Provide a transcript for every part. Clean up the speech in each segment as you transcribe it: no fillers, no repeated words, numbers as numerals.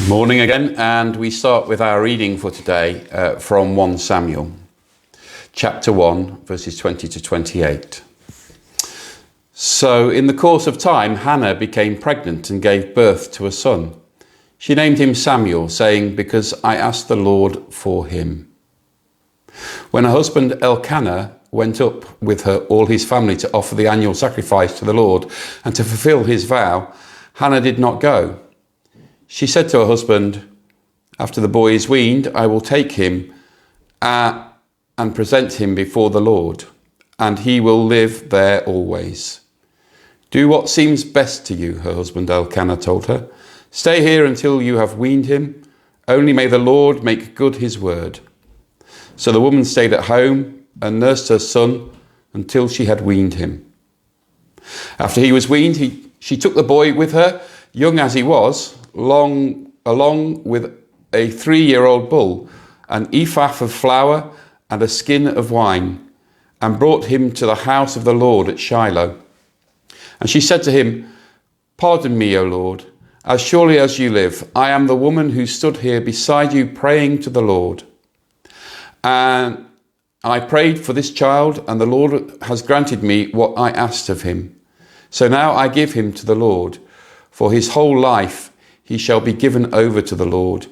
Morning again, and we start with our reading for today from 1 Samuel, chapter 1, verses 20 to 28. So in the course of time, Hannah became pregnant and gave birth to a son. She named him Samuel, saying, "Because I asked the Lord for him." When her husband Elkanah went up with all his family to offer the annual sacrifice to the Lord and to fulfill his vow, Hannah did not go. She said to her husband, "After the boy is weaned, I will take him and present him before the Lord, and he will live there always." "Do what seems best to you," her husband Elkanah told her. "Stay here until you have weaned him. Only may the Lord make good his word." So the woman stayed at home and nursed her son until she had weaned him. After he was weaned, she took the boy with her, young as he was, along with a 3-year-old bull, an ephah of flour and a skin of wine, and brought him to the house of the Lord at Shiloh. And she said to him, "Pardon me, O Lord, as surely as you live, I am the woman who stood here beside you praying to the Lord. And I prayed for this child, and the Lord has granted me what I asked of him. So now I give him to the Lord. For his whole life he shall be given over to the Lord."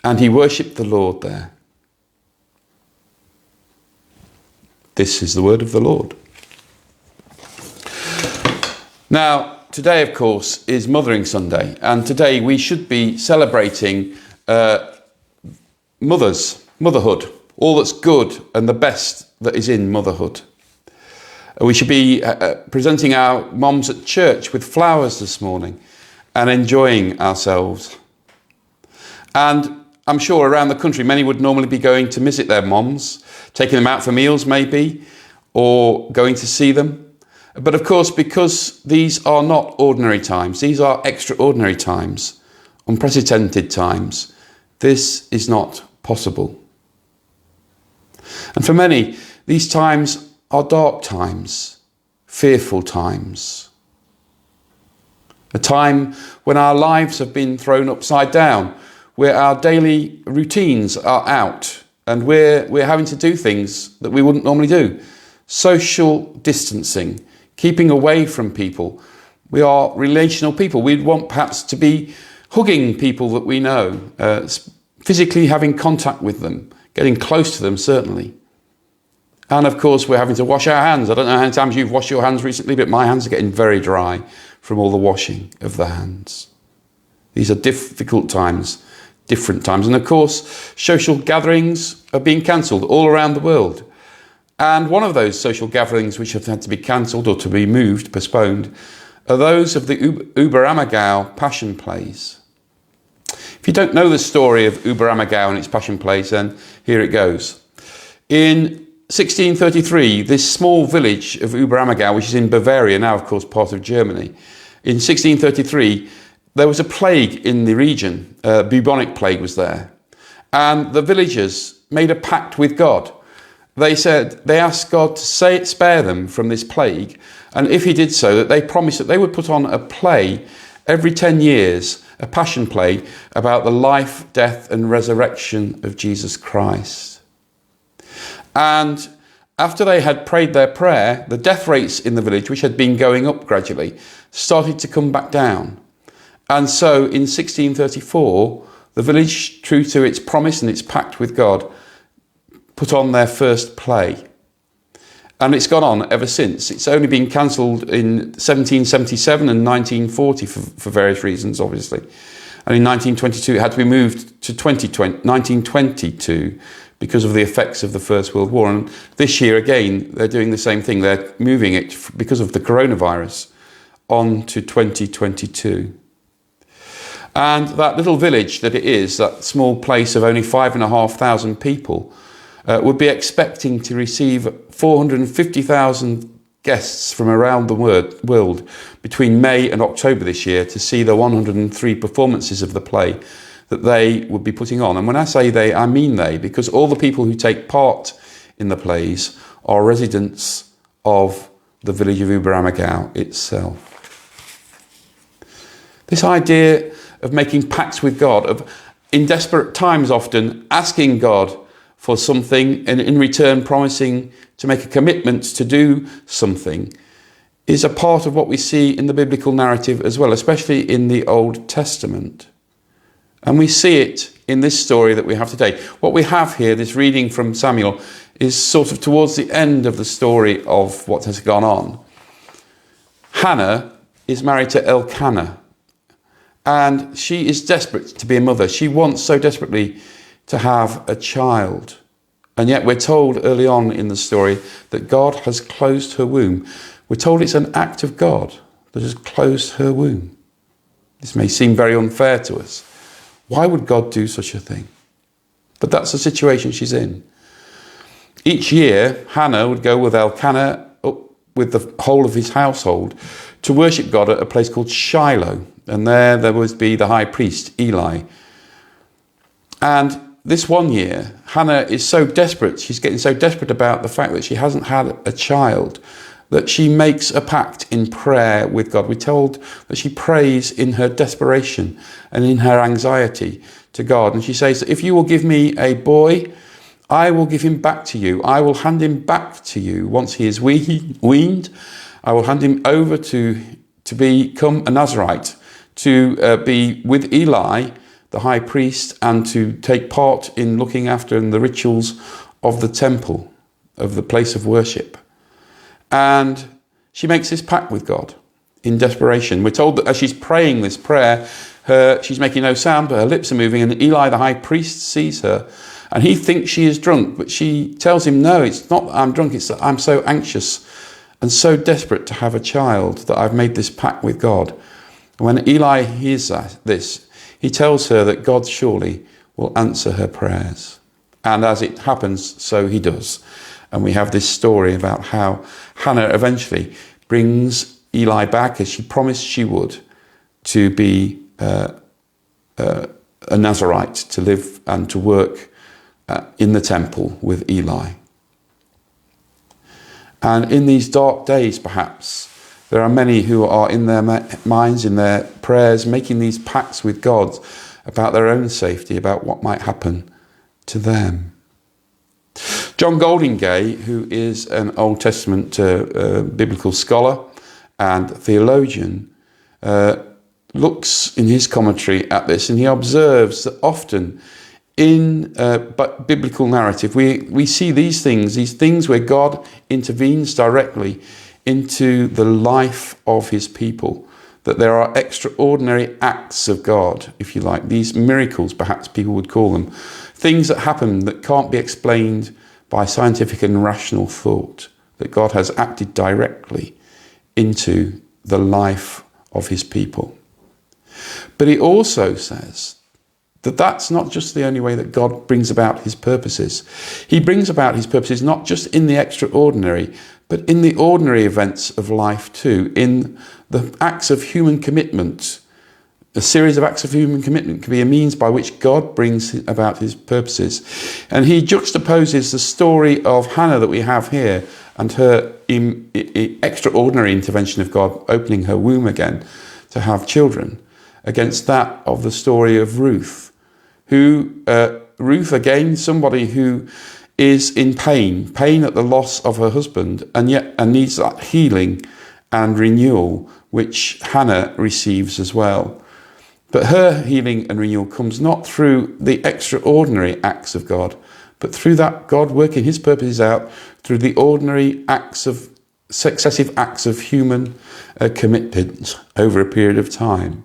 And he worshipped the Lord there. This is the word of the Lord. Now, today, of course, is Mothering Sunday. And today we should be celebrating motherhood, all that's good and the best that is in motherhood. We should be presenting our moms at church with flowers this morning and enjoying ourselves. And I'm sure around the country, many would normally be going to visit their moms, taking them out for meals maybe, or going to see them. But of course, because these are not ordinary times, these are extraordinary times, unprecedented times, this is not possible. And for many, these times are dark times, fearful times. A time when our lives have been thrown upside down, where our daily routines are out and we're having to do things that we wouldn't normally do. Social distancing, keeping away from people. We are relational people. We'd want perhaps to be hugging people that we know, physically having contact with them, getting close to them certainly. And of course, we're having to wash our hands. I don't know how many times you've washed your hands recently, but my hands are getting very dry from all the washing of the hands. These are difficult times, different times. And of course, social gatherings are being cancelled all around the world. And one of those social gatherings which have had to be cancelled or to be moved, postponed, are those of the Havering-Atte-Bower Passion Plays. If you don't know the story of Havering-Atte-Bower and its Passion Plays, then here it goes. In 1633, this small village of Havering-Atte-Bower, which is in Bavaria, now of course part of Germany, in 1633, there was a plague in the region. Bubonic plague was there. And the villagers made a pact with God. They asked God to spare them from this plague. And if he did so, that they promised that they would put on a play every 10 years, a passion play about the life, death and resurrection of Jesus Christ. And after they had prayed their prayer, the death rates in the village, which had been going up gradually, started to come back down. And so in 1634, the village, true to its promise and its pact with God, put on their first play. And it's gone on ever since. It's only been cancelled in 1777 and 1940 for various reasons, obviously. And in 1922, it had to be moved to 1922 because of the effects of the First World War. And this year, again, they're doing the same thing. They're moving it because of the coronavirus on to 2022. And that little village that it is, that small place of only 5,500 people, would be expecting to receive 450,000 guests from around the world between May and October this year to see the 103 performances of the play that they would be putting on. And when I say they, I mean they, because all the people who take part in the plays are residents of the village of Havering-Atte-Bower itself. This idea of making pacts with God, of in desperate times often asking God for something and in return promising to make a commitment to do something, is a part of what we see in the biblical narrative as well, especially in the Old Testament. And we see it in this story that we have today. What we have here, this reading from Samuel, is sort of towards the end of the story of what has gone on. Hannah is married to Elkanah, and she is desperate to be a mother. She wants so desperately to have a child. And yet we're told early on in the story that God has closed her womb. We're told it's an act of God that has closed her womb. This may seem very unfair to us. Why would God do such a thing? But that's the situation she's in. Each year, Hannah would go with Elkanah, with the whole of his household, to worship God at a place called Shiloh. And there would be the high priest, Eli. And this one year, Hannah is so desperate, she's getting so desperate about the fact that she hasn't had a child, that she makes a pact in prayer with God. We're told that she prays in her desperation and in her anxiety to God. And she says that if you will give me a boy, I will give him back to you. I will hand him back to you once he is weaned. I will hand him over to become a Nazirite, to be with Eli, the high priest, and to take part in looking after the rituals of the temple, of the place of worship. And she makes this pact with God in desperation. We're told that as she's praying this prayer, she's making no sound, but her lips are moving, and Eli, the high priest, sees her. And he thinks she is drunk, but she tells him, no, it's not that I'm drunk, it's that I'm so anxious and so desperate to have a child that I've made this pact with God. And when Eli hears this, he tells her that God surely will answer her prayers. And as it happens, so he does. And we have this story about how Hannah eventually brings Eli back, as she promised she would, to be a Nazirite, to live and to work in the temple with Eli. And in these dark days, perhaps, there are many who are in their minds, in their prayers, making these pacts with God about their own safety, about what might happen to them. John Goldingay, who is an Old Testament biblical scholar and theologian, looks in his commentary at this, and he observes that often in biblical narrative we see these things where God intervenes directly into the life of his people, that there are extraordinary acts of God, if you like, these miracles, perhaps people would call them, things that happen that can't be explained by scientific and rational thought, that God has acted directly into the life of his people. But he also says that that's not just the only way that God brings about his purposes. He brings about his purposes not just in the extraordinary, but in the ordinary events of life too, in the acts of human commitment. A series of acts of human commitment can be a means by which God brings about his purposes. And he juxtaposes the story of Hannah that we have here and her extraordinary intervention of God opening her womb again to have children against that of the story of Ruth, Ruth again, somebody who is in pain at the loss of her husband, and needs that healing and renewal which Hannah receives as well. But her healing and renewal comes not through the extraordinary acts of God, but through that God working his purposes out through the ordinary successive acts of human commitment over a period of time.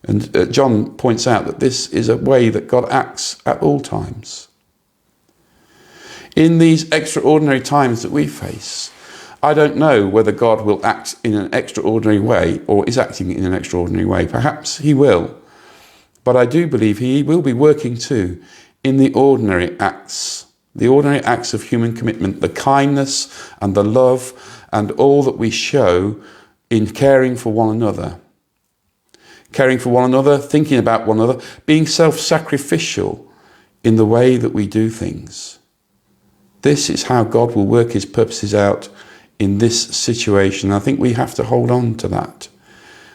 And John points out that this is a way that God acts at all times. In these extraordinary times that we face, I don't know whether God will act in an extraordinary way or is acting in an extraordinary way. Perhaps he will. But I do believe he will be working too in the ordinary acts of human commitment, the kindness and the love and all that we show in caring for one another. Caring for one another, thinking about one another, being self-sacrificial in the way that we do things. This is how God will work his purposes out in this situation. I think we have to hold on to that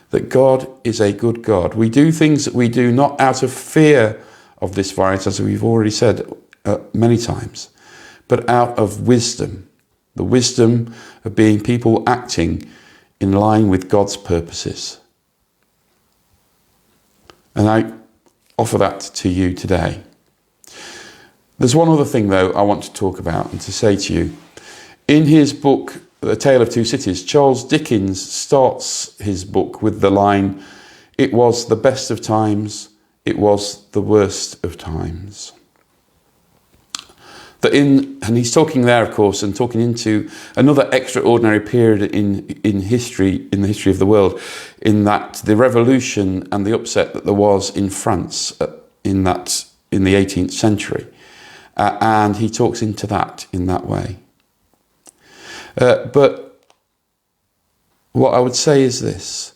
that God is a good God. We do things that we do not out of fear of this virus, as we've already said many times, but out of wisdom. The wisdom of being people acting in line with God's purposes. And I offer that to you today. There's one other thing, though, I want to talk about and to say to you. In his book, A Tale of Two Cities, Charles Dickens starts his book with the line, "It was the best of times, it was the worst of times." And he's talking there, of course, and talking into another extraordinary period in the history of the world, in that the revolution and the upset that there was in France in the 18th century. And he talks into that in that way. But what I would say is this,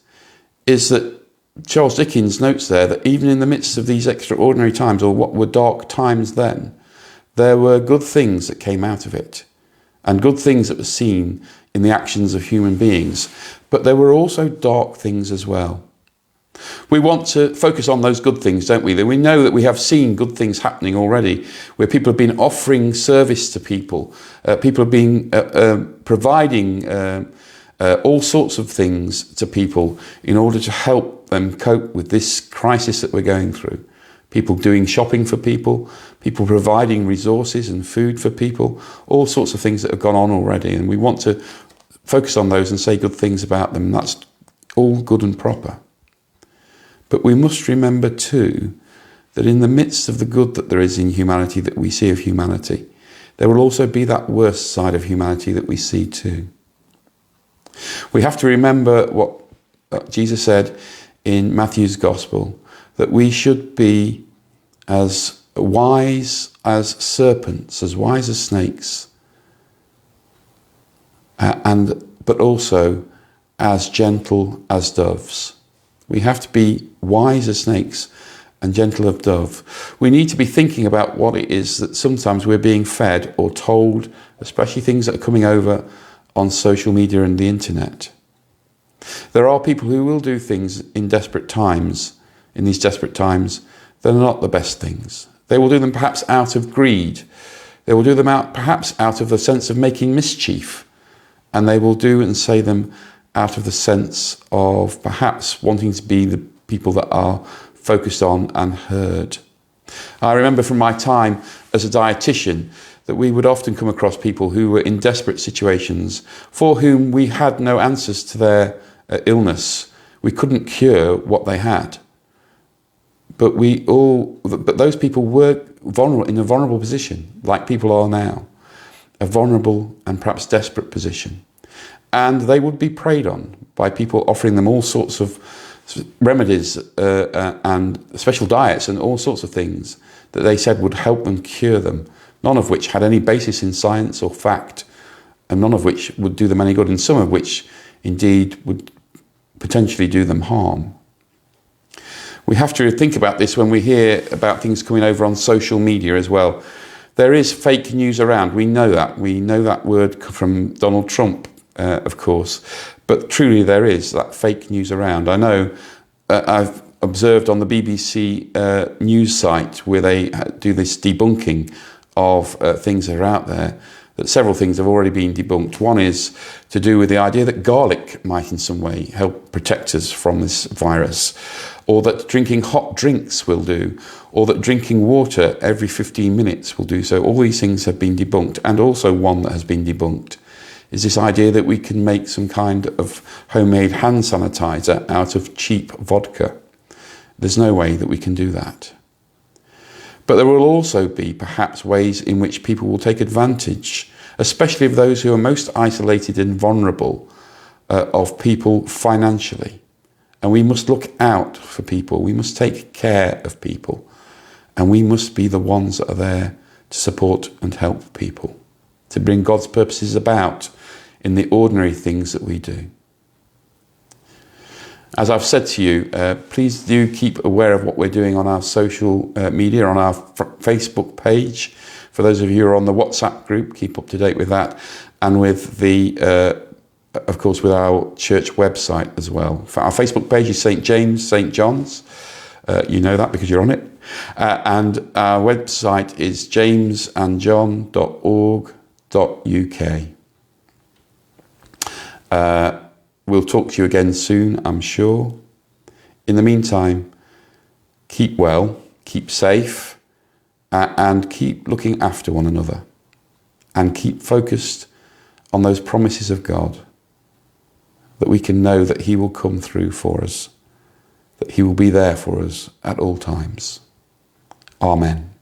is that Charles Dickens notes there that even in the midst of these extraordinary times, or what were dark times then, there were good things that came out of it, and good things that were seen in the actions of human beings. But there were also dark things as well. We want to focus on those good things, don't we? That we know that we have seen good things happening already, where people have been offering service to people. People have been providing all sorts of things to people in order to help them cope with this crisis that we're going through. People doing shopping for people, people providing resources and food for people, all sorts of things that have gone on already. And we want to focus on those and say good things about them. That's all good and proper. But we must remember too that in the midst of the good that there is in humanity, that we see of humanity, there will also be that worst side of humanity that we see too. We have to remember what Jesus said in Matthew's Gospel, that we should be as wise as serpents, as wise as snakes, but also as gentle as doves. We have to be wise as snakes and gentle as dove. We need to be thinking about what it is that sometimes we're being fed or told, especially things that are coming over on social media and the internet. There are people who will do things in these desperate times, that are not the best things. They will do them perhaps out of greed. They will do them perhaps out of the sense of making mischief. And they will do and say them out of the sense of perhaps wanting to be the people that are focused on and heard. I remember from my time as a dietitian that we would often come across people who were in desperate situations for whom we had no answers to their illness. We couldn't cure what they had. But those people were vulnerable, in a vulnerable position, like people are now, a vulnerable and perhaps desperate position. And they would be preyed on by people offering them all sorts of remedies and special diets and all sorts of things that they said would help them cure them, none of which had any basis in science or fact, and none of which would do them any good, and some of which indeed would potentially do them harm. We have to think about this when we hear about things coming over on social media as well. There is fake news around. We know that. We know that word from Donald Trump, of course. But truly there is that fake news around. I know I've observed on the BBC news site where they do this debunking of things that are out there, that several things have already been debunked. One is to do with the idea that garlic might in some way help protect us from this virus, or that drinking hot drinks will do, or that drinking water every 15 minutes will do so. All these things have been debunked. And also one that has been debunked is this idea that we can make some kind of homemade hand sanitizer out of cheap vodka. There's no way that we can do that. But there will also be perhaps ways in which people will take advantage, especially of those who are most isolated and vulnerable, of people financially. And we must look out for people. We must take care of people. And we must be the ones that are there to support and help people, to bring God's purposes about in the ordinary things that we do. As I've said to you, please do keep aware of what we're doing on our social media, on our Facebook page. For those of you who are on the WhatsApp group, keep up to date with that, and with the of course, with our church website as well. Our Facebook page is St. James, St. John's. You know that because you're on it. And our website is jamesandjohn.org.uk. We'll talk to you again soon, I'm sure. In the meantime, keep well, keep safe, and keep looking after one another. And keep focused on those promises of God, that we can know that he will come through for us, that he will be there for us at all times. Amen.